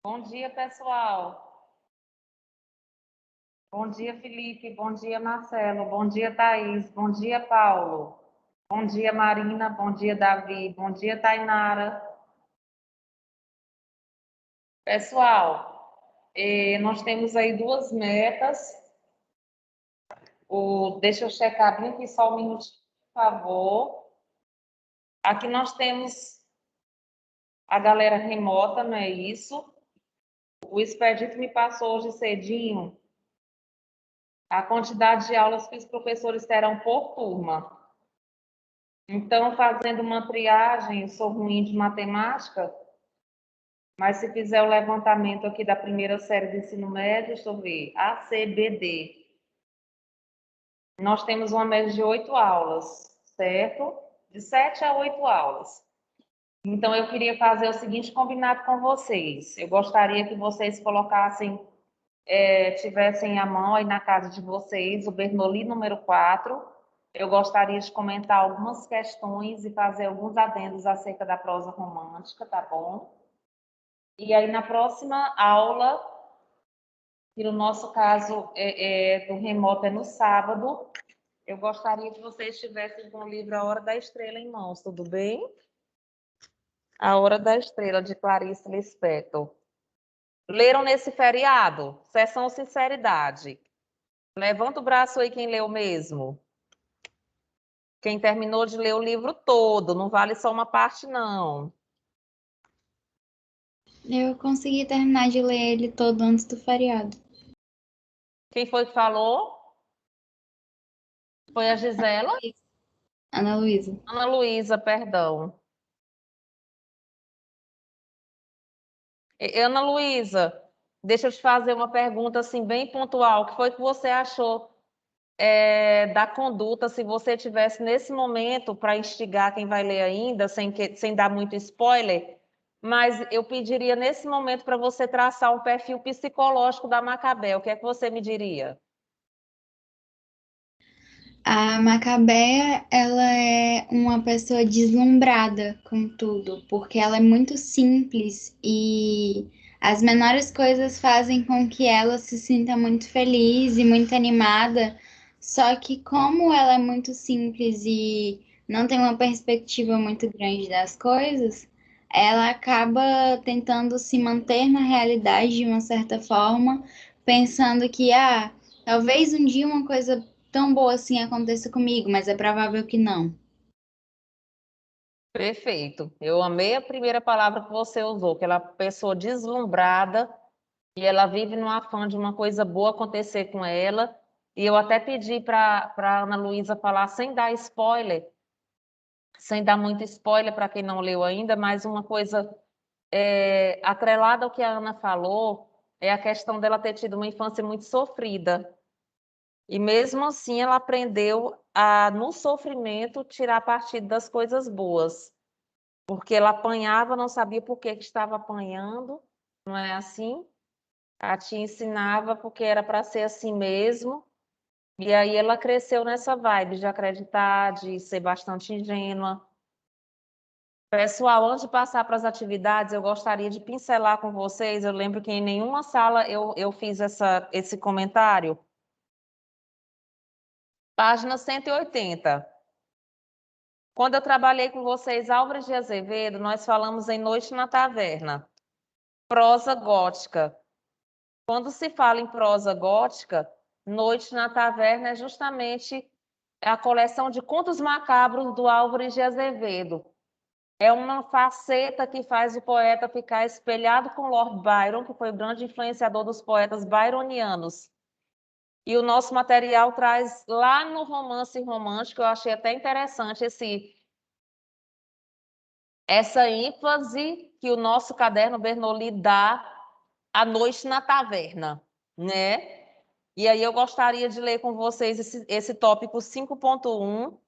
Bom dia, pessoal. Bom dia, Felipe. Bom dia, Marcelo. Bom dia, Thaís. Bom dia, Paulo. Bom dia, Marina. Bom dia, Davi. Bom dia, Tainara. Pessoal, nós temos aí duas metas. Deixa eu checar bem aqui só um minutinho, por favor. Aqui nós temos a galera remota, não é isso? O Expedito me passou hoje cedinho a quantidade de aulas que os professores terão por turma. Então, fazendo uma triagem, eu sou ruim de matemática, mas se fizer o levantamento aqui da primeira série de ensino médio, deixa eu ver, A, C, B, D. Nós temos uma média de 8 aulas, certo? De 7 a 8 aulas. Então, eu queria fazer o seguinte combinado com vocês. Eu gostaria que vocês colocassem, tivessem à mão aí na casa de vocês o Bernoulli número 4. Eu gostaria de comentar algumas questões e fazer alguns adendos acerca da prosa romântica, tá bom? E aí, na próxima aula, que no nosso caso do remoto é no sábado, eu gostaria que vocês estivessem com o livro A Hora da Estrela em mãos, tudo bem? A Hora da Estrela, de Clarice Lispector. Leram nesse feriado? Sessão Sinceridade. Levanta o braço aí quem leu mesmo. Quem terminou de ler o livro todo, não vale só uma parte, não. Eu consegui terminar de ler ele todo antes do feriado. Quem foi que falou? Foi a Gisela? Ana Luísa. Ana Luísa, perdão. Ana Luísa, deixa eu te fazer uma pergunta assim bem pontual. O que foi que você achou da conduta, se você tivesse nesse momento, para instigar quem vai ler ainda, sem dar muito spoiler, mas eu pediria nesse momento para você traçar um perfil psicológico da Macabé. O que é que você me diria? A Macabea, ela é uma pessoa deslumbrada com tudo, porque ela é muito simples e as menores coisas fazem com que ela se sinta muito feliz e muito animada. Só que como ela é muito simples e não tem uma perspectiva muito grande das coisas, ela acaba tentando se manter na realidade de uma certa forma, pensando que, talvez um dia uma coisa tão boa assim aconteça comigo, mas é provável que não. Perfeito. Eu amei a primeira palavra que você usou, que ela é uma pessoa deslumbrada e ela vive no afã de uma coisa boa acontecer com ela. E eu até pedi para a Ana Luísa falar sem dar spoiler, sem dar muito spoiler para quem não leu ainda, mas uma coisa atrelada ao que a Ana falou é a questão dela ter tido uma infância muito sofrida. E mesmo assim ela aprendeu a, no sofrimento, tirar partido das coisas boas. Porque ela apanhava, não sabia por que estava apanhando, não é assim? A tia ensinava porque era para ser assim mesmo. E aí ela cresceu nessa vibe de acreditar, de ser bastante ingênua. Pessoal, antes de passar para as atividades, eu gostaria de pincelar com vocês. Eu lembro que em nenhuma sala eu fiz esse comentário. Página 180. Quando eu trabalhei com vocês, Álvares de Azevedo, nós falamos em Noite na Taverna. Prosa gótica. Quando se fala em prosa gótica, Noite na Taverna é justamente a coleção de contos macabros do Álvares de Azevedo. É uma faceta que faz o poeta ficar espelhado com Lord Byron, que foi o grande influenciador dos poetas byronianos. E o nosso material traz lá no romance romântico, eu achei até interessante essa ênfase que o nosso caderno Bernoulli dá à Noite na Taverna, né? E aí eu gostaria de ler com vocês esse tópico 5.1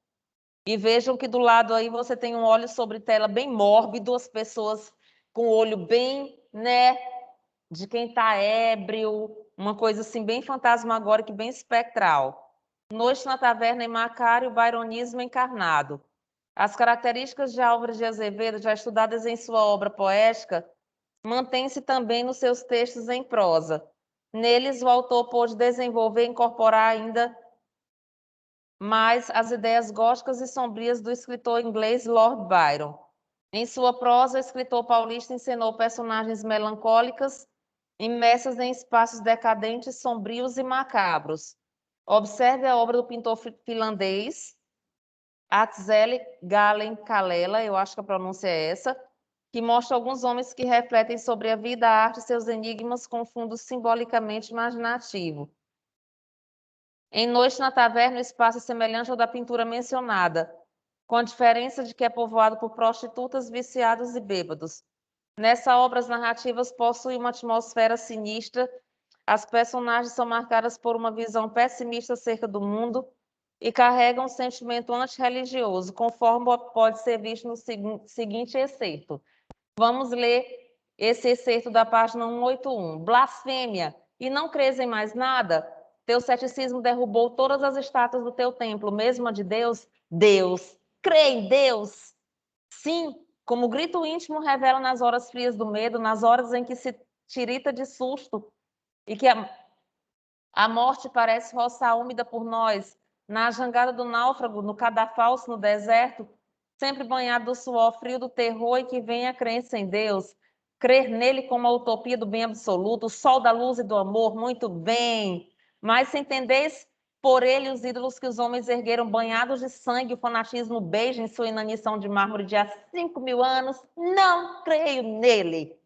e vejam que do lado aí você tem um olho sobre tela bem mórbido, as pessoas com o olho bem, né, de quem está ébrio, uma coisa assim bem fantasmagórica e bem espectral. Noite na Taverna em Macário, Byronismo encarnado. As características de Álvares de Azevedo, já estudadas em sua obra poética, mantém-se também nos seus textos em prosa. Neles, o autor pôde desenvolver e incorporar ainda mais as ideias góticas e sombrias do escritor inglês Lord Byron. Em sua prosa, o escritor paulista encenou personagens melancólicas, imersas em espaços decadentes, sombrios e macabros. Observe a obra do pintor finlandês Atzeli Galen Kalela, eu acho que a pronúncia é essa, que mostra alguns homens que refletem sobre a vida, a arte e seus enigmas com fundo simbolicamente imaginativo. Em Noite na Taverna, o espaço é semelhante ao da pintura mencionada, com a diferença de que é povoado por prostitutas, viciados e bêbados. Nessa obra, as narrativas possuem uma atmosfera sinistra, as personagens são marcadas por uma visão pessimista acerca do mundo e carregam um sentimento antirreligioso, conforme pode ser visto no seguinte excerto. Vamos ler esse excerto da página 181. Blasfêmia! E não crês em mais nada? Teu ceticismo derrubou todas as estátuas do teu templo, mesmo a de Deus? Deus! Crê em Deus! Sim, como o grito íntimo revela nas horas frias do medo, nas horas em que se tirita de susto e que a morte parece roçar úmida por nós, na jangada do náufrago, no cadafalso, no deserto, sempre banhado do suor frio do terror e que vem a crença em Deus, crer nele como a utopia do bem absoluto, o sol da luz e do amor, muito bem. Mas se entendeis por ele os ídolos que os homens ergueram banhados de sangue, o fanatismo beija em sua inanição de mármore de há 5.000 anos, não creio nele.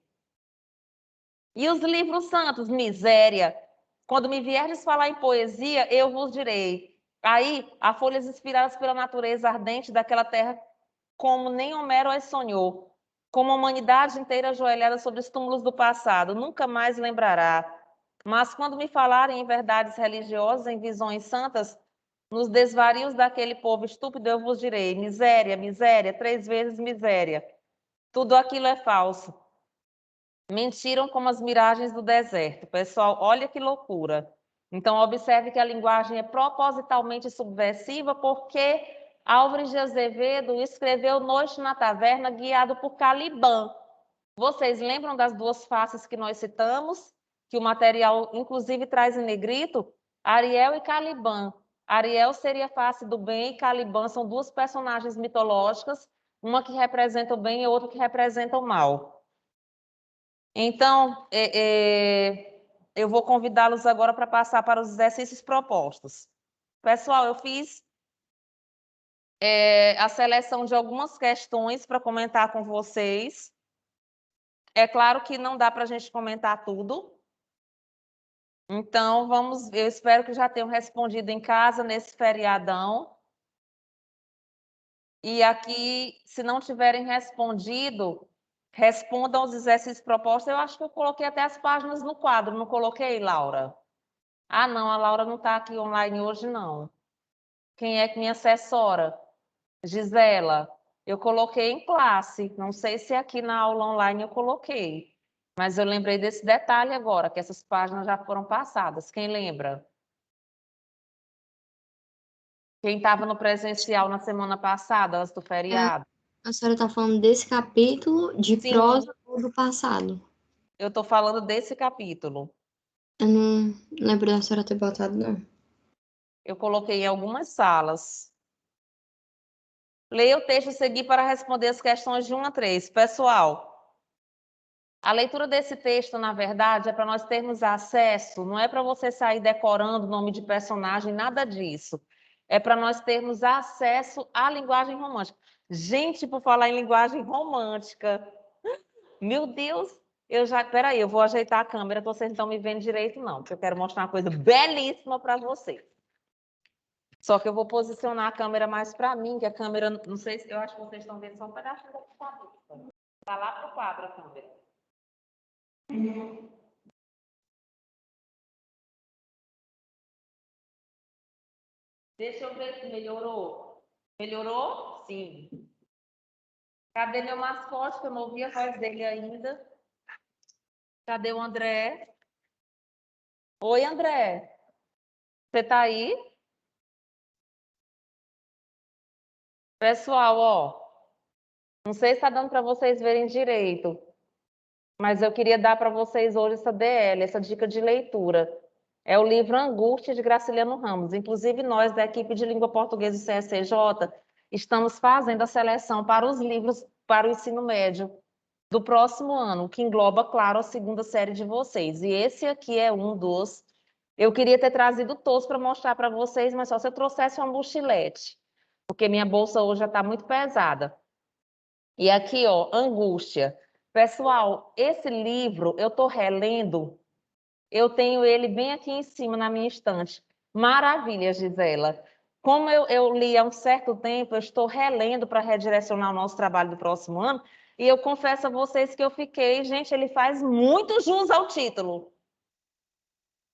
E os livros santos, miséria. Quando me vierdes falar em poesia, eu vos direi. Aí, há folhas inspiradas pela natureza ardente daquela terra, como nem Homero as sonhou. Como a humanidade inteira ajoelhada sobre os túmulos do passado, nunca mais lembrará. Mas quando me falarem em verdades religiosas, em visões santas, nos desvarios daquele povo estúpido, eu vos direi: miséria, miséria, 3 vezes miséria. Tudo aquilo é falso. Mentiram como as miragens do deserto. Pessoal, olha que loucura. Então, observe que a linguagem é propositalmente subversiva, porque Álvares de Azevedo escreveu Noite na Taverna, guiado por Caliban. Vocês lembram das duas faces que nós citamos? Que o material, inclusive, traz em negrito? Ariel e Caliban. Ariel seria a face do bem e Caliban são duas personagens mitológicas, uma que representa o bem e outra que representa o mal. Então, eu vou convidá-los agora para passar para os exercícios propostos. Pessoal, eu fiz a seleção de algumas questões para comentar com vocês. É claro que não dá para a gente comentar tudo. Então, eu espero que já tenham respondido em casa nesse feriadão. E aqui, se não tiverem respondido, respondam os exercícios propostos. Eu acho que eu coloquei até as páginas no quadro, não coloquei, Laura? Ah, não, a Laura não está aqui online hoje, não. Quem é que me assessora? Gisela. Eu coloquei em classe. Não sei se aqui na aula online eu coloquei. Mas eu lembrei desse detalhe agora, que essas páginas já foram passadas. Quem lembra? Quem estava no presencial na semana passada, antes do feriado? A senhora está falando desse capítulo de Sim, prosa ou do passado? eu estou falando desse capítulo. Eu não lembro da senhora ter botado, não. Eu coloquei em algumas salas. Leia o texto a seguir para responder as questões de 1 a 3. Pessoal, a leitura desse texto, na verdade, é para nós termos acesso, não é para você sair decorando o nome de personagem, nada disso. É para nós termos acesso à linguagem romântica. Gente, por falar em linguagem romântica, meu Deus, peraí, eu vou ajeitar a câmera, que vocês não estão me vendo direito, não, porque eu quero mostrar uma coisa belíssima para vocês. Só que eu vou posicionar a câmera mais para mim, que a câmera, não sei se eu acho que vocês estão vendo só um pedacinho da computador. Está lá para o quadro a câmera. Deixa eu ver se melhorou. Melhorou? Sim. Cadê meu mascote, que eu não ouvi a voz dele ainda? Cadê o André? Oi, André. Você está aí? Pessoal, ó. Não sei se está dando para vocês verem direito. mas eu queria dar para vocês hoje essa DL, essa dica de leitura. É o livro Angústia, de Graciliano Ramos. Inclusive, nós, da equipe de língua portuguesa do CSCJ, estamos fazendo a seleção para os livros para o ensino médio do próximo ano, que engloba, claro, a segunda série de vocês. E esse aqui é um dos... Eu queria ter trazido todos para mostrar para vocês, mas só se eu trouxesse uma mochilete, porque minha bolsa hoje já está muito pesada. E aqui, ó, Angústia. Pessoal, esse livro eu estou relendo, eu tenho ele bem aqui em cima na minha estante. Maravilha, Gisela. Como eu li há um certo tempo, eu estou relendo para redirecionar o nosso trabalho do próximo ano, e eu confesso a vocês que eu fiquei, gente, ele faz muito jus ao título.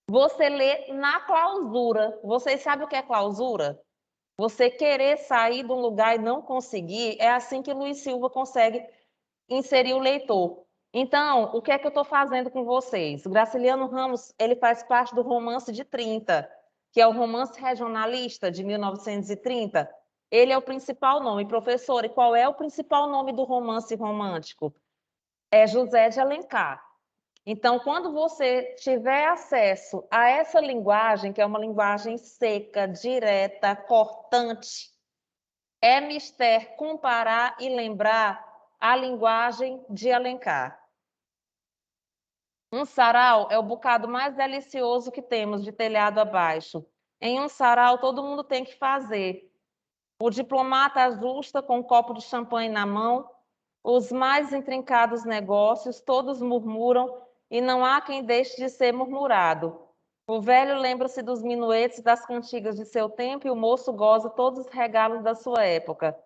Você lê na clausura. Vocês sabem o que é clausura? Você querer sair de um lugar e não conseguir, é assim que Luiz Silva consegue inserir o leitor. Então, o que é que eu estou fazendo com vocês? O Graciliano Ramos, ele faz parte do Romance de 30, que é o romance regionalista de 1930. Ele é o principal nome. Professor, e qual é o principal nome do romance romântico? É José de Alencar. Então, quando você tiver acesso a essa linguagem, que é uma linguagem seca, direta, cortante, é mister comparar e lembrar a linguagem de Alencar. Um sarau é o bocado mais delicioso que temos de telhado abaixo. Em um sarau, todo mundo tem que fazer. O diplomata ajusta com um copo de champanhe na mão, os mais intrincados negócios, todos murmuram e não há quem deixe de ser murmurado. O velho lembra-se dos minuetes das cantigas de seu tempo e o moço goza todos os regalos da sua época.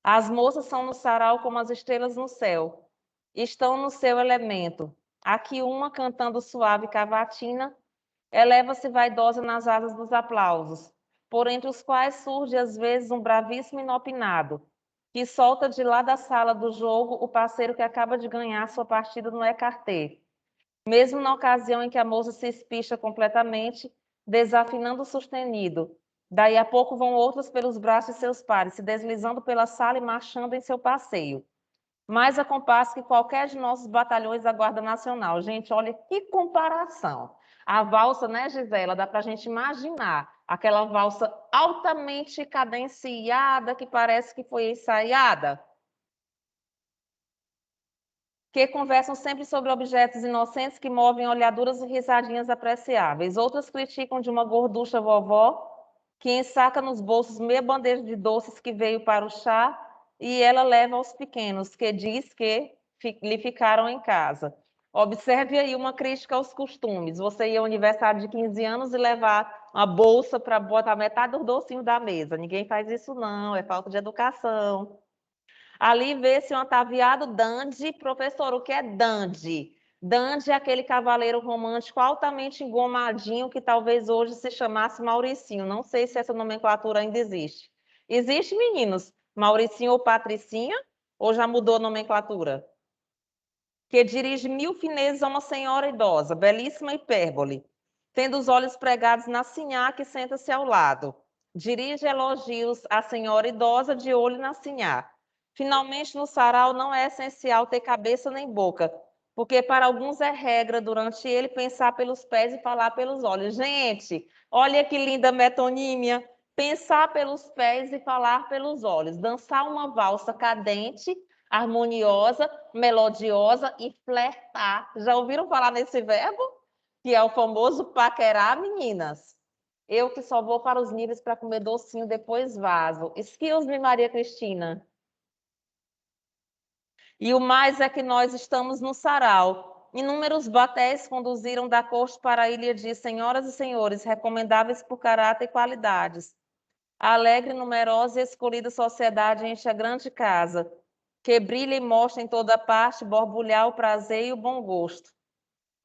As moças são no sarau como as estrelas no céu. Estão no seu elemento. Aqui uma, cantando suave cavatina, eleva-se vaidosa nas asas dos aplausos, por entre os quais surge às vezes um bravíssimo inopinado, que solta de lá da sala do jogo o parceiro que acaba de ganhar sua partida no écarté. Mesmo na ocasião em que a moça se espicha completamente, desafinando o sustenido. Daí a pouco vão outros pelos braços de seus pares, se deslizando pela sala e marchando em seu passeio. Mais a compasso que qualquer de nossos batalhões da Guarda Nacional. Gente, olha que comparação. A valsa, né, Gisela? Dá para a gente imaginar aquela valsa altamente cadenciada que parece que foi ensaiada, que conversam sempre sobre objetos inocentes que movem olhaduras e risadinhas apreciáveis. Outras criticam de uma gorducha vovó que ensaca nos bolsos meia bandeja de doces que veio para o chá e ela leva aos pequenos, que diz que lhe ficaram em casa. Observe aí uma crítica aos costumes. Você ir ao aniversário de 15 anos e levar uma bolsa para botar metade dos docinhos da mesa. Ninguém faz isso, não, é falta de educação. Ali vê-se um ataviado dandy. Professor, o que é dandy? Dandy é aquele cavaleiro romântico altamente engomadinho que talvez hoje se chamasse Mauricinho. Não sei se essa nomenclatura ainda existe. Existe, meninos? Mauricinho ou Patricinha? Ou já mudou a nomenclatura? Que dirige 1000 fineses a uma senhora idosa, belíssima hipérbole, tendo os olhos pregados na sinhá que senta-se ao lado. Dirige elogios à senhora idosa de olho na sinhá. Finalmente, no sarau não é essencial ter cabeça nem boca, porque para alguns é regra durante ele pensar pelos pés e falar pelos olhos. Gente, olha que linda metonímia! Pensar pelos pés e falar pelos olhos. Dançar uma valsa cadente, harmoniosa, melodiosa e flertar. Já ouviram falar nesse verbo? Que é o famoso paquerar, meninas. Eu que só vou para os níveis para comer docinho, depois vaso. Excuse me, Maria Cristina. E o mais é que nós estamos no sarau. Inúmeros batéis conduziram da corte para a ilha de senhoras e senhores, recomendáveis por caráter e qualidades. A alegre, numerosa e escolhida sociedade enche a grande casa, que brilha e mostra em toda parte borbulhar o prazer e o bom gosto.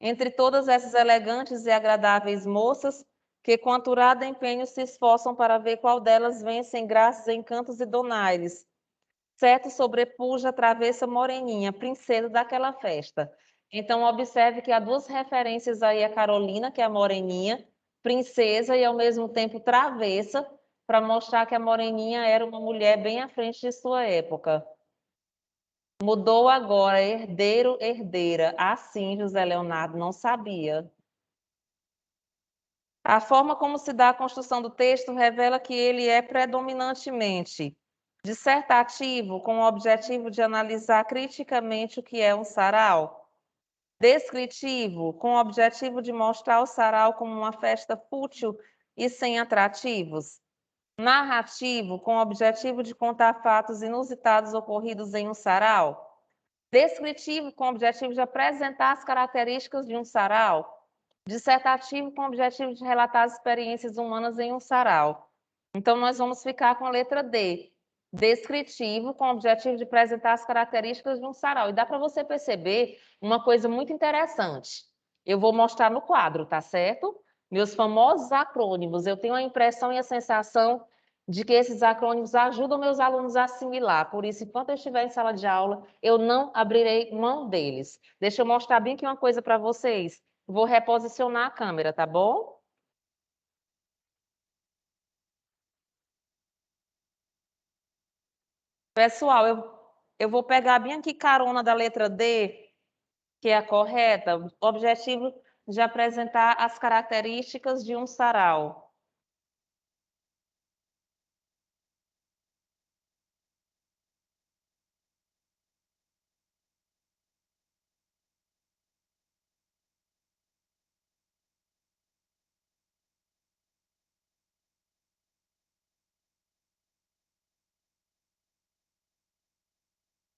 Entre todas essas elegantes e agradáveis moças, que com aturado empenho se esforçam para ver qual delas vence em graças, encantos e donaires, certo sobrepuja a travessa moreninha, princesa daquela festa. Então, observe que há duas referências aí a Carolina, que é a moreninha, princesa e, ao mesmo tempo, travessa, para mostrar que a moreninha era uma mulher bem à frente de sua época. Mudou agora, herdeiro, herdeira. Assim, José Leonardo não sabia. A forma como se dá a construção do texto revela que ele é predominantemente dissertativo, com o objetivo de analisar criticamente o que é um sarau. Descritivo, com o objetivo de mostrar o sarau como uma festa fútil e sem atrativos. Narrativo, com o objetivo de contar fatos inusitados ocorridos em um sarau. Descritivo, com o objetivo de apresentar as características de um sarau. Dissertativo, com o objetivo de relatar as experiências humanas em um sarau. Então, nós vamos ficar com a letra D. Descritivo, com o objetivo de apresentar as características de um sarau. E dá para você perceber uma coisa muito interessante. Eu vou mostrar no quadro, tá certo? Meus famosos acrônimos. Eu tenho a impressão e a sensação de que esses acrônimos ajudam meus alunos a assimilar. Por isso, enquanto eu estiver em sala de aula, eu não abrirei mão deles. Deixa eu mostrar bem aqui uma coisa para vocês. Vou reposicionar a câmera, tá bom? Pessoal, eu vou pegar bem aqui carona da letra D, que é a correta, o objetivo de apresentar as características de um sarau.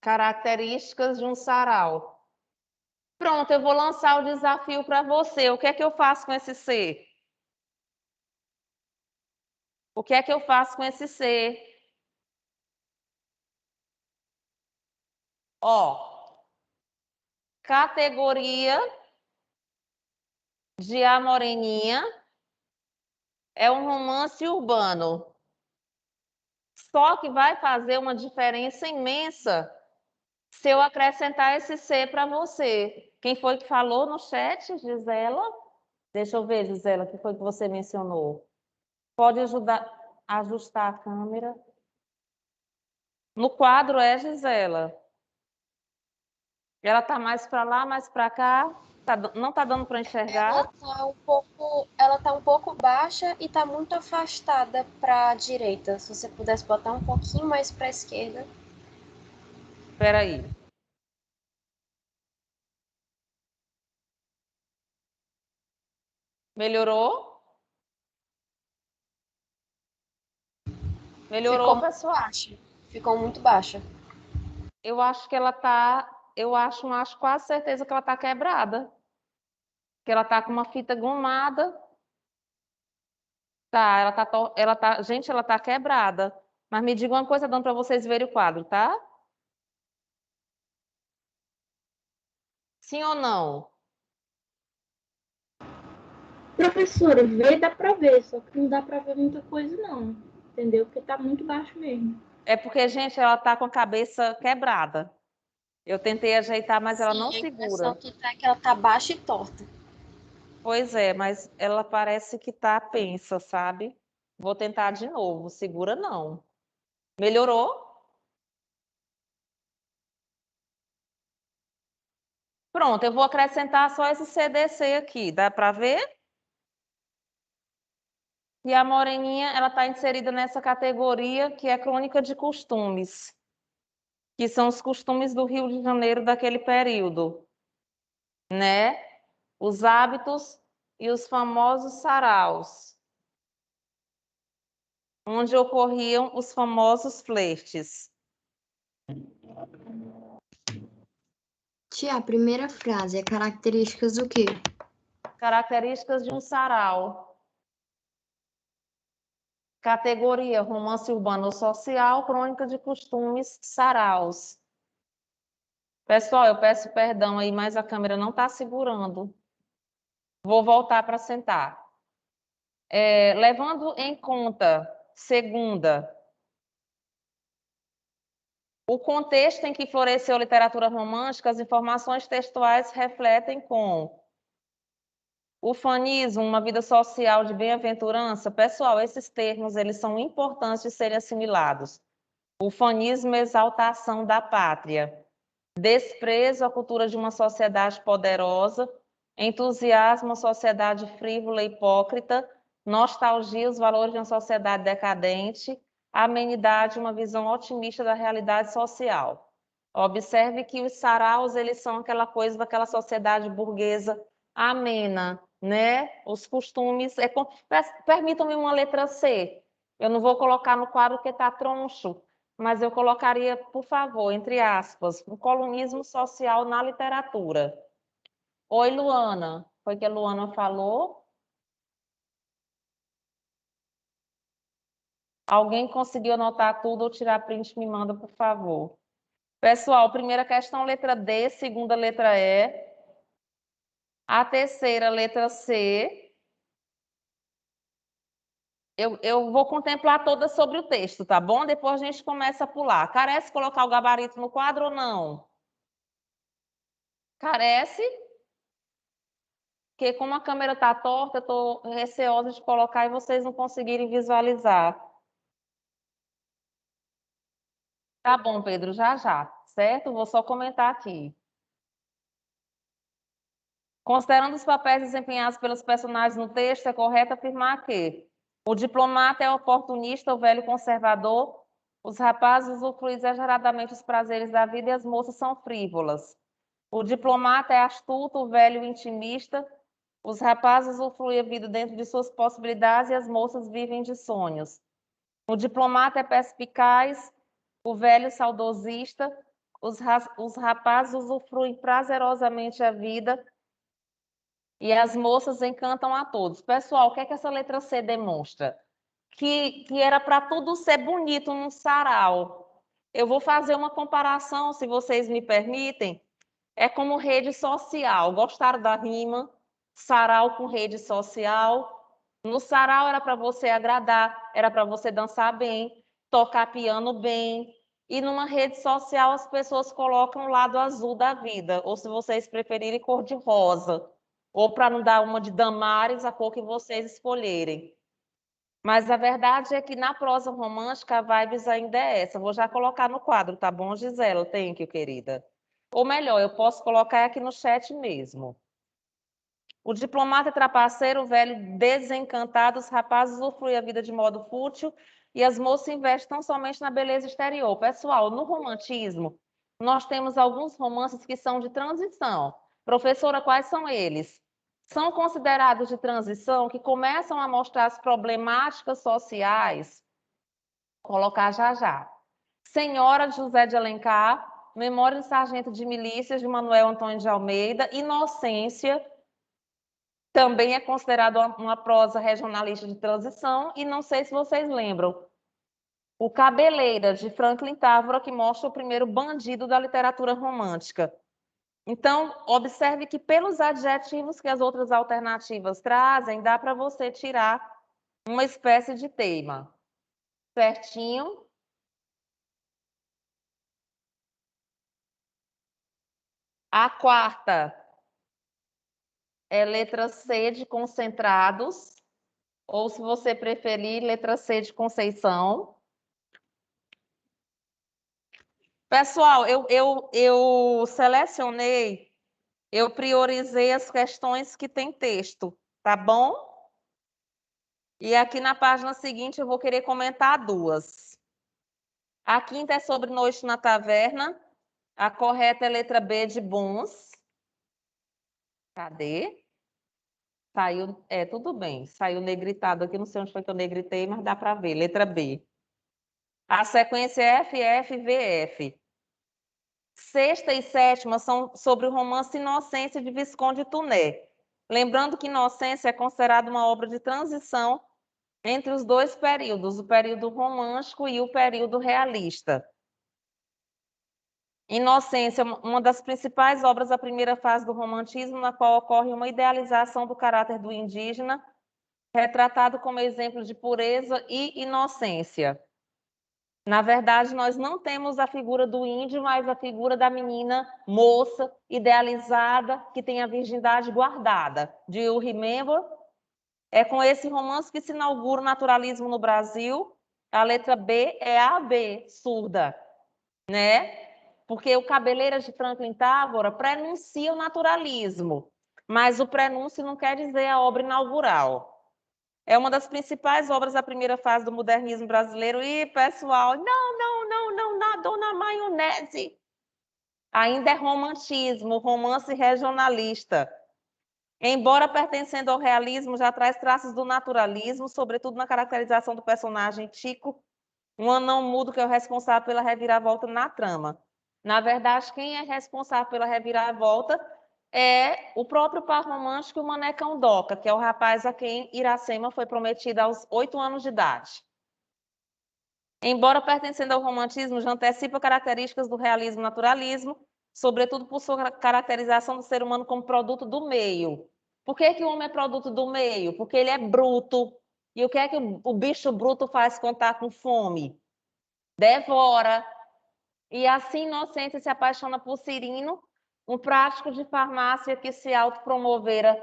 Características de um sarau. Pronto, eu vou lançar o desafio para você. O que é que eu faço com esse C? O que é que eu faço com esse C? Ó, categoria de A Moreninha é um romance urbano. Só que vai fazer uma diferença imensa se eu acrescentar esse C para você. Quem foi que falou no chat, Gisela? Deixa eu ver, Gisela, o que foi que você mencionou? Pode ajudar a ajustar a câmera. No quadro é, Gisela? Ela está mais para lá, mais para cá? Não está dando para enxergar? Ela tá um pouco baixa e tá muito afastada para a direita. Se você pudesse botar um pouquinho mais para a esquerda. Espera aí. Melhorou? Melhorou, pessoal? Baixa. Ficou muito baixa. Eu acho que ela tá, eu acho quase certeza que ela tá quebrada. Que ela tá com uma fita gomada. Tá, gente, ela tá quebrada. Mas me diga uma coisa, dando para vocês verem o quadro, tá? Sim ou não? Professora, ver dá pra ver, só que não dá pra ver muita coisa não, entendeu? Porque tá muito baixo mesmo. É porque, gente, ela tá com a cabeça quebrada. Eu tentei ajeitar, mas ela não Sim, a segura. impressão que tá é que ela tá baixa e torta. Pois é, mas ela parece que tá pensa, sabe? Vou tentar de novo. Segura não. Melhorou? Pronto, eu vou acrescentar só esse CDC aqui. Dá para ver? E a moreninha, ela está inserida nessa categoria que é crônica de costumes, que são os costumes do Rio de Janeiro daquele período, né? Os hábitos e os famosos saraus, onde ocorriam os famosos flertes. Tia, a primeira frase é características do quê? Características de um sarau. Categoria romance urbano social, crônica de costumes, saraus. Pessoal, eu peço perdão aí, mas a câmera não está segurando. Vou voltar para sentar. Levando em conta, segunda, o contexto em que floresceu a literatura romântica, as informações textuais refletem com o fanismo, uma vida social de bem-aventurança. Pessoal, esses termos eles são importantes de serem assimilados. O fanismo, exaltação da pátria. desprezo à cultura de uma sociedade poderosa, entusiasmo à sociedade frívola e hipócrita, nostalgia os valores de uma sociedade decadente, amenidade, uma visão otimista da realidade social. Observe que os saraus, eles são aquela coisa daquela sociedade burguesa amena, né? Os costumes... Permitam-me uma letra C. Eu não vou colocar no quadro porque está troncho, mas eu colocaria, por favor, entre aspas, o colunismo social na literatura. Oi, Luana. Foi que a Luana falou? Alguém conseguiu anotar tudo ou tirar print? Me manda, por favor. Pessoal, primeira questão, letra D, segunda, letra E. A terceira, letra C. Eu vou contemplar toda sobre o texto, tá bom? Depois a gente começa a pular. Carece colocar o gabarito no quadro ou não? Carece? Porque como a câmera está torta, eu estou receosa de colocar e vocês não conseguirem visualizar. Tá bom, Pedro, já já, certo? Vou só comentar aqui. Considerando os papéis desempenhados pelos personagens no texto, é correto afirmar que o diplomata é oportunista, o velho conservador, os rapazes usufruem exageradamente os prazeres da vida e as moças são frívolas. O diplomata é astuto, o velho intimista, os rapazes usufruem a vida dentro de suas possibilidades e as moças vivem de sonhos. O diplomata é perspicaz, o velho saudosista, os rapazes usufruem prazerosamente a vida e as moças encantam a todos. Pessoal, o que é que essa letra C demonstra? Que era para tudo ser bonito num sarau. Eu vou fazer uma comparação, se vocês me permitem. É como rede social. Gostaram da rima? Sarau com rede social. No sarau era para você agradar, era para você dançar bem, tocar piano bem. E numa rede social as pessoas colocam o lado azul da vida, ou se vocês preferirem, cor de rosa. Ou para não dar uma de Damares, a cor que vocês escolherem. Mas a verdade é que na prosa romântica a vibes ainda é essa. Vou já colocar no quadro, tá bom, Gisela? Thank you, querida. Ou melhor, eu posso colocar aqui no chat mesmo. O diplomata é trapaceiro, o velho desencantado, os rapazes usufruem a vida de modo fútil e as moças investem tão somente na beleza exterior. Pessoal, no romantismo, nós temos alguns romances que são de transição. Professora, quais são eles? São considerados de transição que começam a mostrar as problemáticas sociais. Vou colocar já já. Senhora de José de Alencar, Memória do Sargento de Milícias de Manuel Antônio de Almeida, Inocência, também é considerado uma prosa regionalista de transição, e não sei se vocês lembram, o Cabeleira, de Franklin Távora, que mostra o primeiro bandido da literatura romântica. Então, observe que pelos adjetivos que as outras alternativas trazem, dá para você tirar uma espécie de tema. Certinho? A quarta é letra C de concentrados, ou se você preferir, letra C de Conceição. Pessoal, eu selecionei, eu priorizei as questões que tem texto, tá bom? E aqui na página seguinte eu vou querer comentar duas. A quinta é sobre Noite na Taverna. A correta é letra B de Bons. Cadê? Saiu, tudo bem. Saiu negritado aqui, não sei onde foi que eu negritei, mas dá para ver. Letra B. A sequência é F, F, V, F. Sexta e sétima são sobre o romance Inocência de Visconde Tuné. Lembrando que Inocência é considerada uma obra de transição entre os dois períodos, o período romântico e o período realista. Inocência, uma das principais obras da primeira fase do romantismo, na qual ocorre uma idealização do caráter do indígena, retratado como exemplo de pureza e inocência. Na verdade, nós não temos a figura do índio, mas a figura da menina moça, idealizada, que tem a virgindade guardada. Do you remember? É com esse romance que se inaugura o naturalismo no Brasil. A letra B é a B, surda, né? porque o Cabeleiras de Franklin Távora prenuncia o naturalismo, mas o prenúncio não quer dizer a obra inaugural. É uma das principais obras da primeira fase do modernismo brasileiro. E, pessoal, não, dona maionese. Ainda é romantismo, romance regionalista. Embora pertencendo ao realismo, já traz traços do naturalismo, sobretudo na caracterização do personagem Tico, um anão mudo que é o responsável pela reviravolta na trama. Na verdade, quem é responsável pela reviravolta é o próprio par romântico, o Manecão Doca, que é o rapaz a quem Iracema foi prometida aos 8 anos de idade. Embora pertencendo ao romantismo, já antecipa características do realismo e naturalismo, sobretudo por sua caracterização do ser humano como produto do meio. Por que o homem é produto do meio? Porque ele é bruto. E o que é que o bicho bruto faz quando está com fome? Devora. E assim, Inocência se apaixona por Cirino, um prático de farmácia que se autopromovera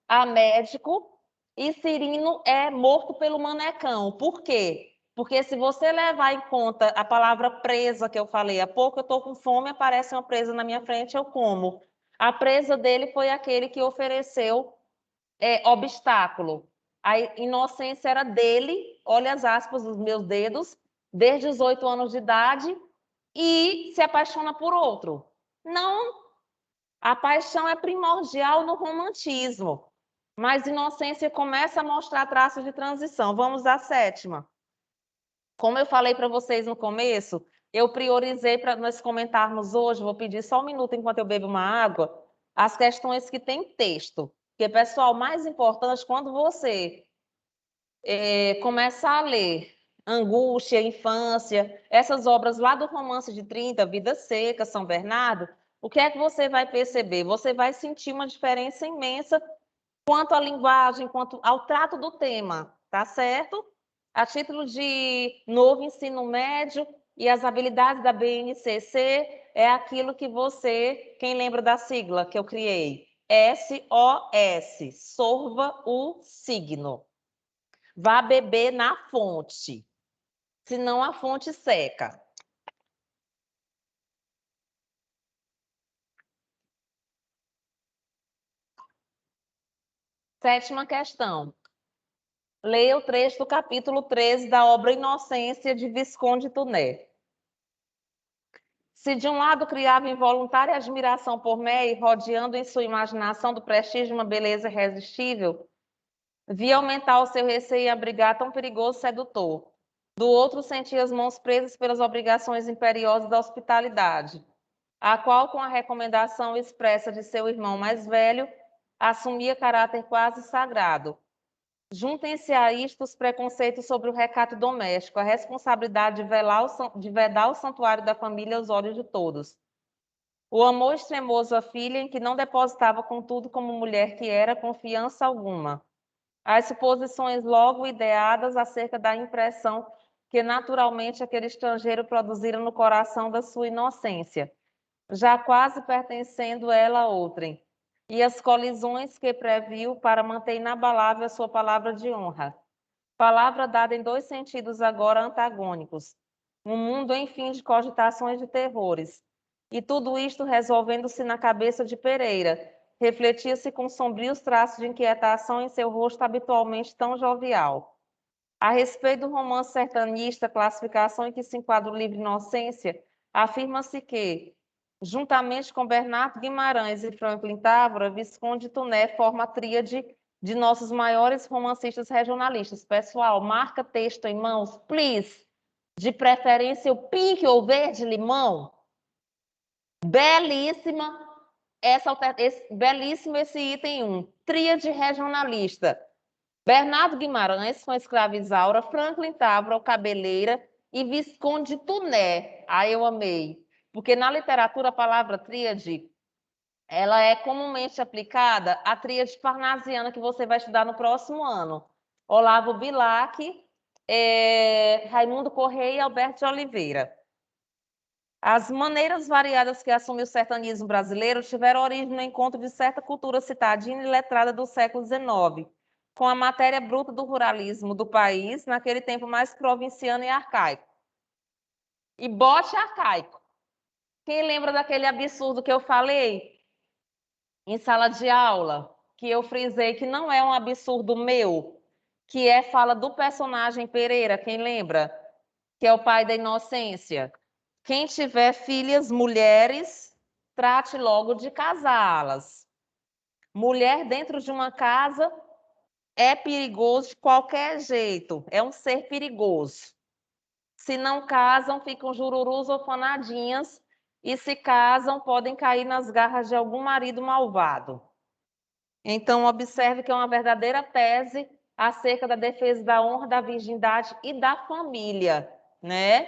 a médico, e Cirino é morto pelo Manecão. Por quê? Porque se você levar em conta a palavra presa que eu falei há pouco, eu estou com fome, aparece uma presa na minha frente, eu como. A presa dele foi aquele que ofereceu obstáculo. A inocência era dele, olha as aspas dos meus dedos, desde os 8 anos de idade, e se apaixona por outro. Não, a paixão é primordial no romantismo, mas Inocência começa a mostrar traços de transição. Vamos à 7ª. Como eu falei para vocês no começo, eu priorizei para nós comentarmos hoje, vou pedir só um minuto enquanto eu bebo uma água, as questões que têm texto. Porque, pessoal, mais importante, quando você começar a ler Angústia, Infância, essas obras lá do Romance de 30, Vida Seca, São Bernardo, o que é que você vai perceber? Você vai sentir uma diferença imensa quanto à linguagem, quanto ao trato do tema, tá certo? A título de novo ensino médio e as habilidades da BNCC é aquilo que você, quem lembra da sigla que eu criei? SOS, sorva o signo. Vá beber na fonte, senão a fonte seca. Sétima questão. Leia o trecho do capítulo 13 da obra Inocência, de Visconde Tuné. Se de um lado criava involuntária admiração por May, rodeando em sua imaginação do prestígio de uma beleza irresistível, via aumentar o seu receio e abrigar tão perigoso sedutor. Do outro, sentia as mãos presas pelas obrigações imperiosas da hospitalidade, a qual, com a recomendação expressa de seu irmão mais velho, assumia caráter quase sagrado. Juntem-se a isto os preconceitos sobre o recato doméstico, a responsabilidade de vedar o santuário da família aos olhos de todos. O amor extremoso à filha, em que não depositava, contudo, como mulher que era, confiança alguma. As suposições logo ideadas acerca da impressão que naturalmente aquele estrangeiro produzira no coração da sua inocência, já quase pertencendo ela a outrem, e as colisões que previu para manter inabalável a sua palavra de honra. Palavra dada em 2 sentidos agora antagônicos. Um mundo, enfim, de cogitações de terrores. E tudo isto resolvendo-se na cabeça de Pereira, refletia-se com sombrios traços de inquietação em seu rosto habitualmente tão jovial. A respeito do romance sertanista, classificação em que se enquadra o livro Inocência, afirma-se que, juntamente com Bernardo Guimarães e Franklin Távora, Visconde Tuné forma a tríade de nossos maiores romancistas regionalistas. Pessoal, marca texto em mãos, please. De preferência o pink ou verde limão. Belíssima belíssimo esse item 1. Tríade regionalista. Bernardo Guimarães com Escravizaura, Franklin Távora, o Cabeleira e Visconde Tuné. Ah, eu amei. Porque na literatura a palavra tríade, ela é comumente aplicada à tríade parnasiana que você vai estudar no próximo ano. Olavo Bilac, Raimundo Correia e Alberto de Oliveira. As maneiras variadas que assumiu o sertanismo brasileiro tiveram origem no encontro de certa cultura citadina e letrada do século XIX, com a matéria bruta do ruralismo do país, naquele tempo mais provinciano e arcaico. E bote arcaico. Quem lembra daquele absurdo que eu falei em sala de aula? Que eu frisei que não é um absurdo meu, que é fala do personagem Pereira, quem lembra? Que é o pai da inocência. Quem tiver filhas mulheres, trate logo de casá-las. Mulher dentro de uma casa é perigoso de qualquer jeito, é um ser perigoso. Se não casam, ficam jururus ou fanadinhas, e se casam, podem cair nas garras de algum marido malvado. Então, observe que é uma verdadeira tese acerca da defesa da honra, da virgindade e da família, né?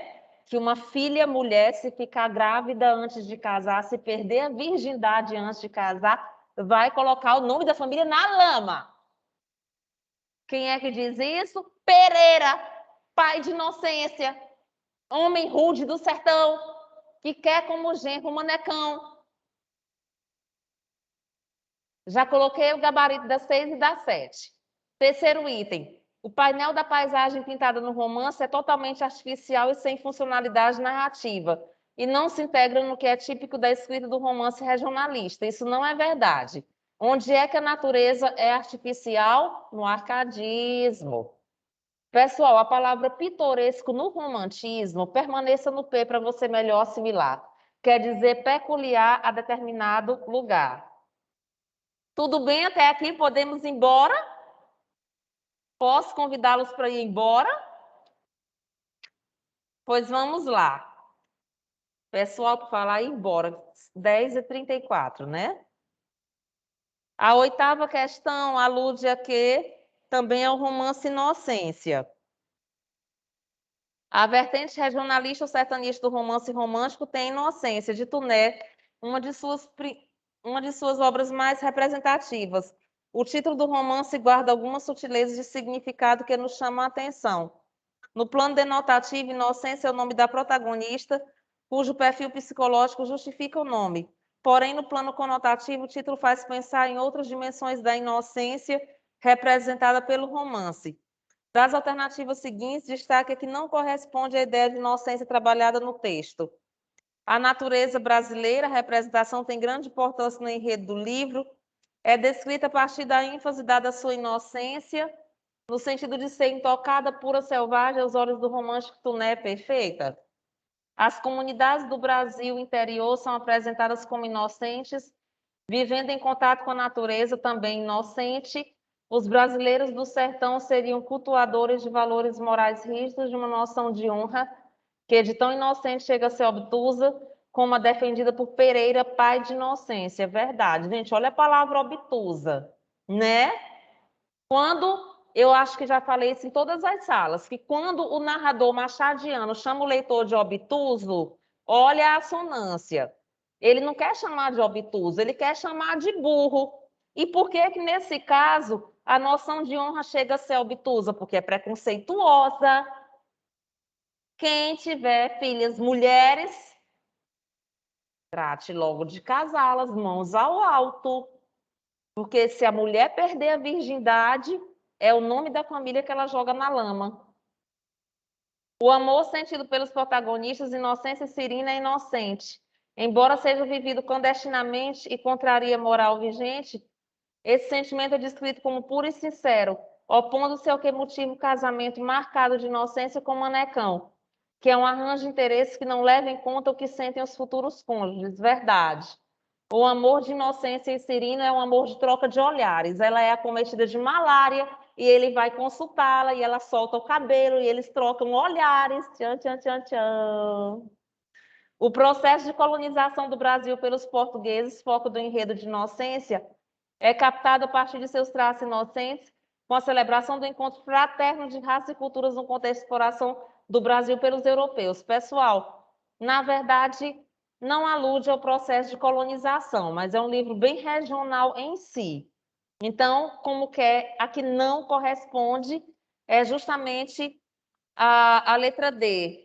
Que uma filha mulher, se ficar grávida antes de casar, se perder a virgindade antes de casar, vai colocar o nome da família na lama. Quem é que diz isso? Pereira, pai de inocência, homem rude do sertão, que quer como genro um manecão. Já coloquei o gabarito das 6 e das 7. Terceiro item. O painel da paisagem pintada no romance é totalmente artificial e sem funcionalidade narrativa, e não se integra no que é típico da escrita do romance regionalista. Isso não é verdade. Onde é que a natureza é artificial? No arcadismo. Pessoal, a palavra pitoresco no romantismo, permaneça no P para você melhor assimilar. Quer dizer peculiar a determinado lugar. Tudo bem até aqui? Podemos ir embora? Posso convidá-los para ir embora? Pois vamos lá. Pessoal, para falar ir embora, 10h34, né? A oitava questão alude a que também é o romance Inocência. A vertente regionalista ou sertanista do romance romântico tem Inocência, de Tuné, uma de suas obras mais representativas. O título do romance guarda algumas sutilezas de significado que nos chamam a atenção. No plano denotativo, Inocência é o nome da protagonista, cujo perfil psicológico justifica o nome. Porém, no plano conotativo, o título faz pensar em outras dimensões da inocência representada pelo romance. Das alternativas seguintes, destaca que não corresponde à ideia de inocência trabalhada no texto. A natureza brasileira, a representação tem grande importância no enredo do livro, é descrita a partir da ênfase dada à sua inocência, no sentido de ser intocada, pura, selvagem, aos olhos do romântico Tuné perfeita. As comunidades do Brasil interior são apresentadas como inocentes, vivendo em contato com a natureza, também inocente. Os brasileiros do sertão seriam cultuadores de valores morais rígidos, de uma noção de honra, que de tão inocente chega a ser obtusa, como a defendida por Pereira, pai de inocência. É verdade, gente, olha a palavra obtusa, né? Quando, eu acho que já falei isso em todas as salas, que quando o narrador machadiano chama o leitor de obtuso, olha a assonância. Ele não quer chamar de obtuso, ele quer chamar de burro. E por que que, nesse caso, a noção de honra chega a ser obtusa? Porque é preconceituosa. Quem tiver filhas mulheres, trate logo de casá-las, mãos ao alto. Porque se a mulher perder a virgindade, é o nome da família que ela joga na lama. O amor sentido pelos protagonistas, Inocência e Cirina, é inocente. Embora seja vivido clandestinamente e contraria a moral vigente, esse sentimento é descrito como puro e sincero, opondo-se ao que motiva o casamento marcado de inocência com manecão, que é um arranjo de interesses que não leva em conta o que sentem os futuros cônjuges. Verdade. O amor de Inocência e Cirina é um amor de troca de olhares. Ela é acometida de malária e ele vai consultá-la e ela solta o cabelo e eles trocam olhares. Tchan, tchan, tchan, tchan. O processo de colonização do Brasil pelos portugueses, foco do enredo de Inocência, é captado a partir de seus traços inocentes, com a celebração do encontro fraterno de raças e culturas no contexto de exploração do Brasil pelos europeus. Pessoal, na verdade, não alude ao processo de colonização, mas é um livro bem regional em si. Então, como que é, a que não corresponde é justamente a letra D.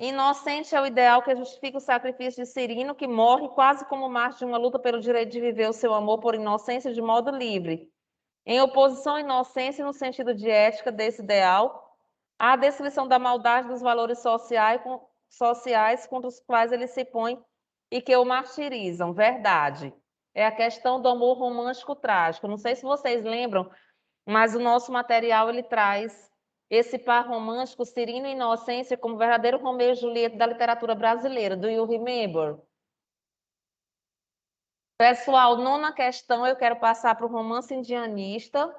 Inocente é o ideal que justifica o sacrifício de Cirino, que morre quase como mártir de uma luta pelo direito de viver o seu amor por inocência de modo livre. Em oposição à inocência, no sentido de ética desse ideal, há a descrição da maldade dos valores sociais contra os quais ele se põe e que o martirizam, verdade. É a questão do amor romântico trágico. Não sei se vocês lembram, mas o nosso material ele traz esse par romântico, Cirino e Inocência, como verdadeiro Romeu e Julieta da literatura brasileira. Do you remember? Pessoal, nona questão, eu quero passar para o romance indianista.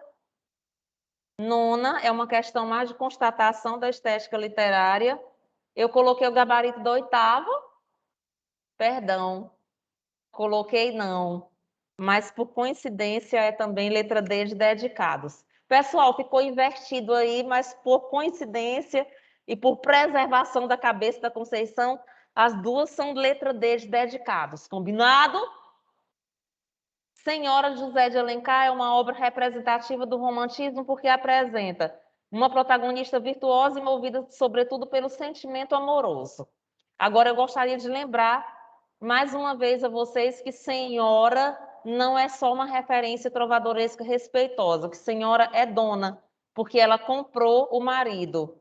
Nona é uma questão mais de constatação da estética literária. Eu coloquei o gabarito do oitavo. Perdão, coloquei não. Mas por coincidência é também letra D de dedicados. Pessoal, ficou invertido aí, mas por coincidência e por preservação da cabeça da Conceição, as duas são letra D de dedicados. Combinado? Senhora de José de Alencar é uma obra representativa do romantismo porque apresenta uma protagonista virtuosa e movida, sobretudo, pelo sentimento amoroso. Agora, eu gostaria de lembrar, mais uma vez, a vocês que senhora não é só uma referência trovadoresca respeitosa, que senhora é dona, porque ela comprou o marido.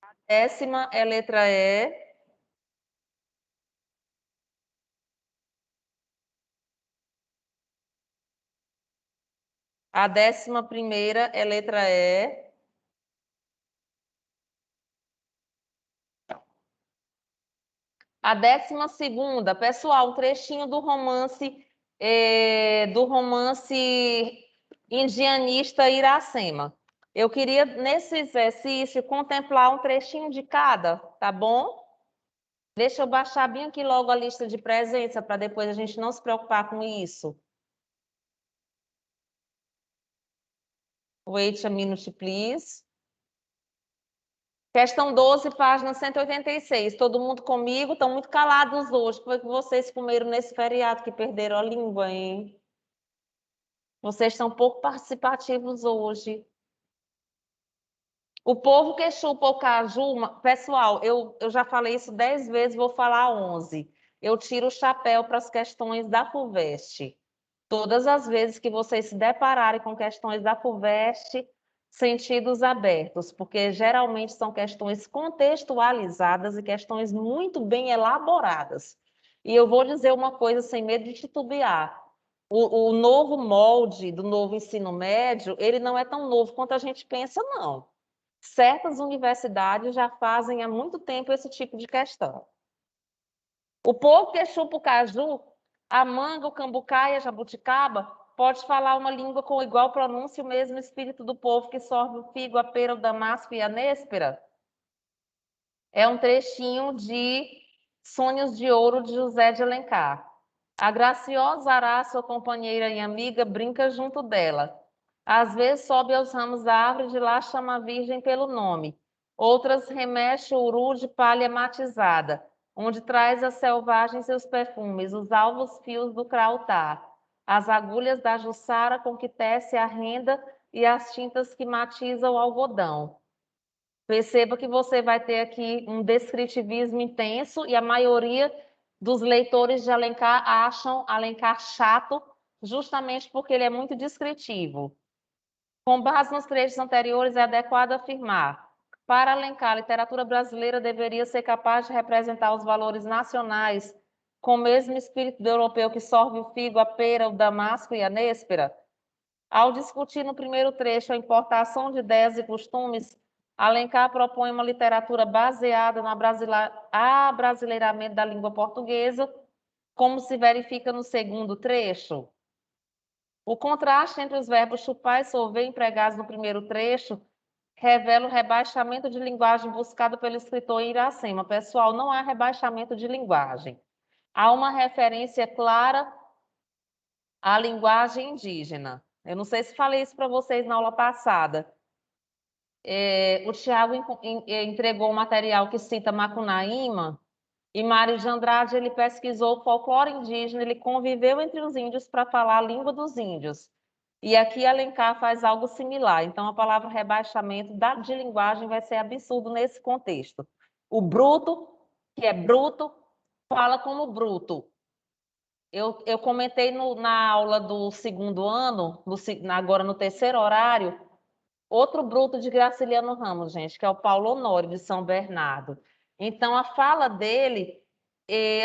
A décima é letra E. A 11ª é letra E. A 12ª, pessoal, um trechinho do romance indianista Iracema. Eu queria, nesse exercício, contemplar um trechinho de cada, tá bom? Deixa eu baixar bem aqui logo a lista de presença, para depois a gente não se preocupar com isso. Wait a minute, please. Questão 12, página 186. Todo mundo comigo? Estão muito calados hoje. Foi que vocês comeram nesse feriado que perderam a língua, hein? Vocês estão pouco participativos hoje. O povo que chupa o caju... Pessoal, eu já falei isso 10 vezes, vou falar 11. Eu tiro o chapéu para as questões da FUVEST. Todas as vezes que vocês se depararem com questões da FUVEST, sentidos abertos, porque geralmente são questões contextualizadas e questões muito bem elaboradas. E eu vou dizer uma coisa sem medo de titubear. O novo molde do novo ensino médio, ele não é tão novo quanto a gente pensa, não. Certas universidades já fazem há muito tempo esse tipo de questão. O povo que chupa o caju, a manga, o cambucá e a jabuticaba, pode falar uma língua com igual pronúncia e o mesmo espírito do povo que sorve o figo, a pera, o damasco e a néspera? É um trechinho de Sonhos de Ouro de José de Alencar. A graciosa ará, sua companheira e amiga, brinca junto dela. Às vezes sobe aos ramos da árvore, de lá chama a virgem pelo nome. Outras remexe o uru de palha matizada, onde traz a selvagem seus perfumes, os alvos fios do crautá, as agulhas da juçara com que tece a renda e as tintas que matizam o algodão. Perceba que você vai ter aqui um descritivismo intenso e a maioria dos leitores de Alencar acham Alencar chato justamente porque ele é muito descritivo. Com base nos trechos anteriores, é adequado afirmar: para Alencar, a literatura brasileira deveria ser capaz de representar os valores nacionais com o mesmo espírito do europeu que sorve o figo, a pera, o damasco e a néspera. Ao discutir no primeiro trecho a importação de ideias e costumes, Alencar propõe uma literatura baseada no abrasileiramento da língua portuguesa, como se verifica no segundo trecho. O contraste entre os verbos chupar e sorver empregados no primeiro trecho revela o rebaixamento de linguagem buscado pelo escritor Iracema. Pessoal, não há rebaixamento de linguagem. Há uma referência clara à linguagem indígena. Eu não sei se falei isso para vocês na aula passada. O Tiago entregou um material que cita Macunaíma, e Mário de Andrade ele pesquisou o folclore indígena, ele conviveu entre os índios para falar a língua dos índios. E aqui Alencar faz algo similar. Então, a palavra rebaixamento de linguagem vai ser absurdo nesse contexto. O bruto, que é bruto, fala como bruto. Eu comentei na aula do segundo ano, agora no terceiro horário, Outro bruto de Graciliano Ramos, gente, que é o Paulo Honório, de São Bernardo. Então, a fala dele,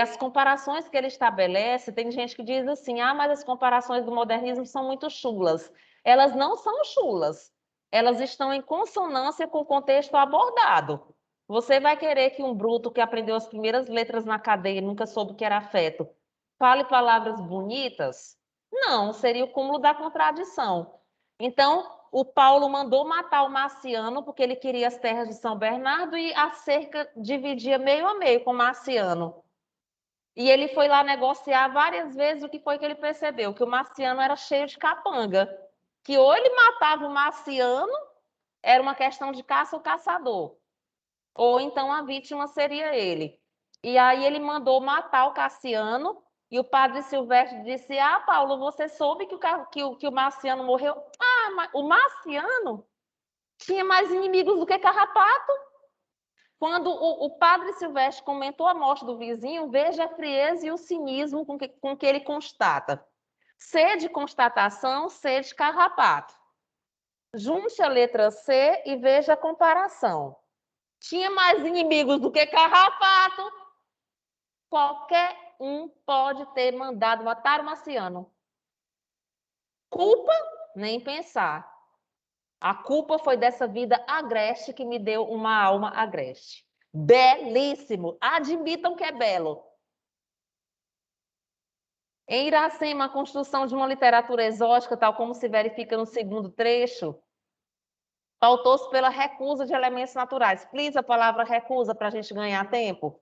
as comparações que ele estabelece, tem gente que diz assim, mas as comparações do modernismo são muito chulas. Elas não são chulas, elas estão em consonância com o contexto abordado. Você vai querer que um bruto que aprendeu as primeiras letras na cadeia e nunca soube o que era afeto, fale palavras bonitas? Não, seria o cúmulo da contradição. Então, o Paulo mandou matar o Marciano porque ele queria as terras de São Bernardo e a cerca dividia meio a meio com o Marciano. E ele foi lá negociar várias vezes. O que foi que ele percebeu? Que o Marciano era cheio de capanga. Que ou ele matava o Marciano, era uma questão de caça ou caçador. Ou então a vítima seria ele. E aí ele mandou matar o Cassiano. E o padre Silvestre disse, Paulo, você soube que o Marciano morreu? Mas o Marciano tinha mais inimigos do que Carrapato. Quando o padre Silvestre comentou a morte do vizinho, veja a frieza e o cinismo com que ele constata. C de constatação, C de Carrapato. Junte a letra C e veja a comparação. Tinha mais inimigos do que Carrapato. Qualquer um pode ter mandado matar o Marciano. Culpa? Nem pensar. A culpa foi dessa vida agreste que me deu uma alma agreste. Belíssimo! Admitam que é belo. Em Iracema, a construção de uma literatura exótica, tal como se verifica no segundo trecho, pautou-se pela recusa de elementos naturais. Please, a palavra recusa para a gente ganhar tempo.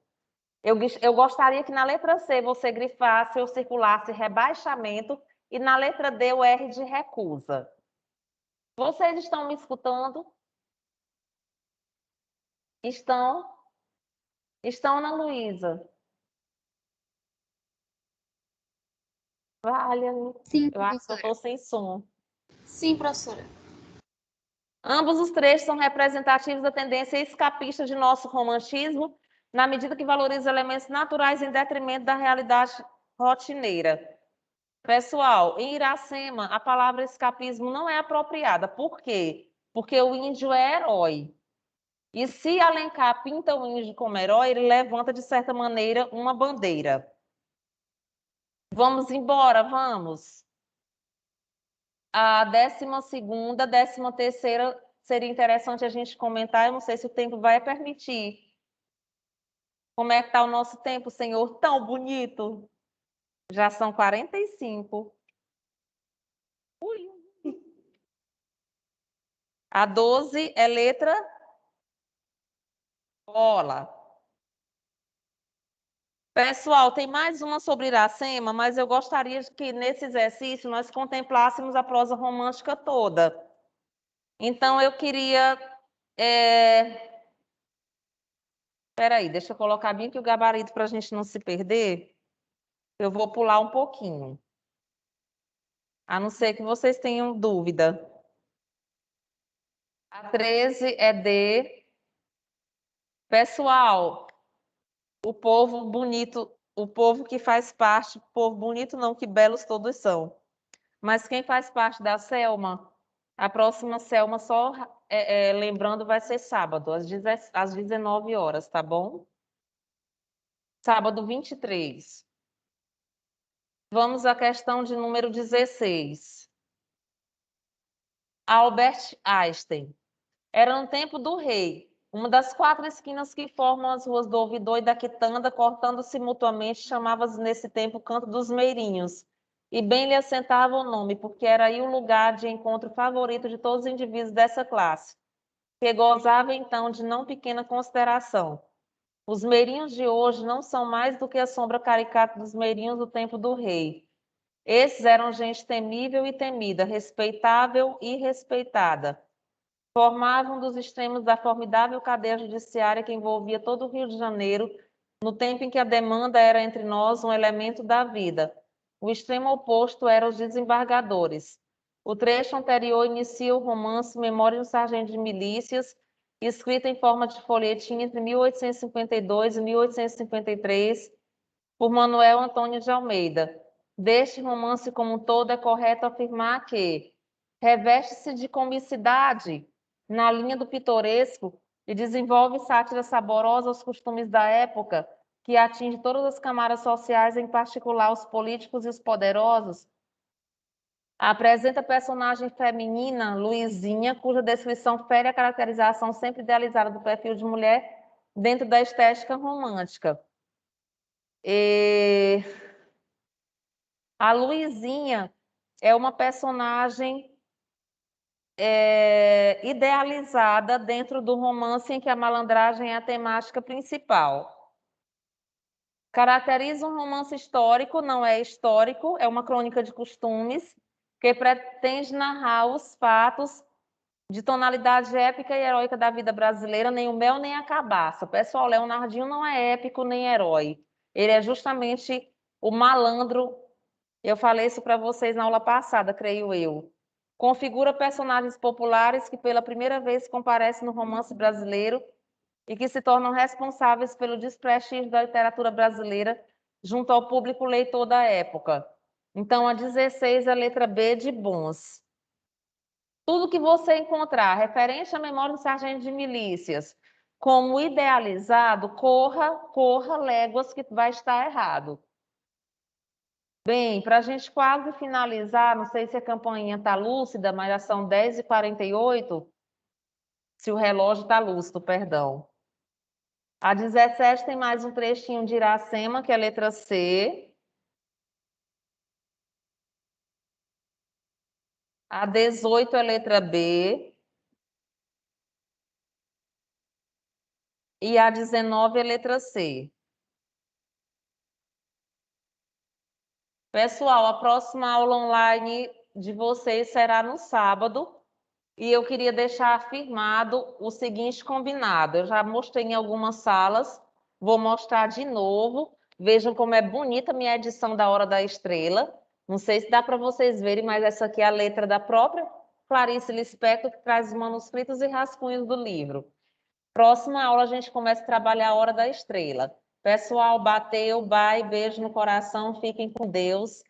Eu gostaria que na letra C você grifasse ou circulasse rebaixamento e na letra D o R de recusa. Vocês estão me escutando? Estão? Estão, Ana Luísa? Valha-me. Sim, Eu acho que eu professora. estou sem som. Sim, professora. Ambos os trechos são representativos da tendência escapista de nosso romantismo, na medida que valoriza elementos naturais em detrimento da realidade rotineira. Pessoal, em Iracema, a palavra escapismo não é apropriada. Por quê? Porque o índio é herói. E se Alencar pinta o índio como herói, ele levanta, de certa maneira, uma bandeira. Vamos embora, vamos. A 12ª, 13ª seria interessante a gente comentar. Eu não sei se o tempo vai permitir. Como é que está o nosso tempo, senhor? Tão bonito. Já são 45. Ui. A 12 é letra bola. Pessoal, tem mais uma sobre Iracema, mas eu gostaria que nesse exercício nós contemplássemos a prosa romântica toda. Então, eu queria... Espera aí, deixa eu colocar bem aqui o gabarito para a gente não se perder. Eu vou pular um pouquinho. A não ser que vocês tenham dúvida. A 13 é D. Pessoal, o povo bonito, o povo que faz parte, povo bonito não, que belos todos são. Mas quem faz parte da Selma, a próxima Selma, só lembrando, vai ser sábado, às 19 horas, tá bom? Sábado 23. Vamos à questão de número 16. Albert Einstein. Era no tempo do rei, uma das 4 esquinas que formam as ruas do Ouvidor e da Quitanda, cortando-se mutuamente, chamava-se nesse tempo Canto dos Meirinhos. E bem lhe assentava o nome, porque era aí o lugar de encontro favorito de todos os indivíduos dessa classe, que gozava então de não pequena consideração. Os meirinhos de hoje não são mais do que a sombra caricata dos meirinhos do tempo do rei. Esses eram gente temível e temida, respeitável e respeitada. Formavam um dos extremos da formidável cadeia judiciária que envolvia todo o Rio de Janeiro, no tempo em que a demanda era entre nós um elemento da vida. O extremo oposto eram os desembargadores. O trecho anterior inicia o romance Memória de um Sargento de Milícias, escrito em forma de folhetim entre 1852 e 1853, por Manuel Antônio de Almeida. Deste romance como um todo, é correto afirmar que reveste-se de comicidade na linha do pitoresco e desenvolve sátira saborosa aos costumes da época, que atinge todas as camadas sociais, em particular os políticos e os poderosos. Apresenta personagem feminina, Luizinha, cuja descrição fere a caracterização sempre idealizada do perfil de mulher dentro da estética romântica. A Luizinha é uma personagem idealizada dentro do romance em que a malandragem é a temática principal. Caracteriza um romance histórico, não é histórico, é uma crônica de costumes que pretende narrar os fatos de tonalidade épica e heróica da vida brasileira, nem o mel nem a cabaça. Pessoal, Leonardinho não é épico nem herói. Ele é justamente o malandro. Eu falei isso para vocês na aula passada, creio eu. Configura personagens populares que pela primeira vez comparecem no romance brasileiro e que se tornam responsáveis pelo desprestígio da literatura brasileira junto ao público leitor da época. Então, a 16 é a letra B de bons. Tudo que você encontrar referente à memória do sargento de milícias como idealizado, corra léguas que vai estar errado. Bem, para a gente quase finalizar, não sei se a campainha está lúcida, mas já são 10h48, se o relógio está lúcido, perdão. A 17 tem mais um trechinho de Iracema, que é a letra C. A 18 é a letra B. E a 19 é a letra C. Pessoal, a próxima aula online de vocês será no sábado. E eu queria deixar afirmado o seguinte combinado. Eu já mostrei em algumas salas, vou mostrar de novo. Vejam como é bonita a minha edição da Hora da Estrela. Não sei se dá para vocês verem, mas essa aqui é a letra da própria Clarice Lispector, que traz os manuscritos e rascunhos do livro. Próxima aula a gente começa a trabalhar a Hora da Estrela. Pessoal, bateu, bye, beijo no coração, fiquem com Deus.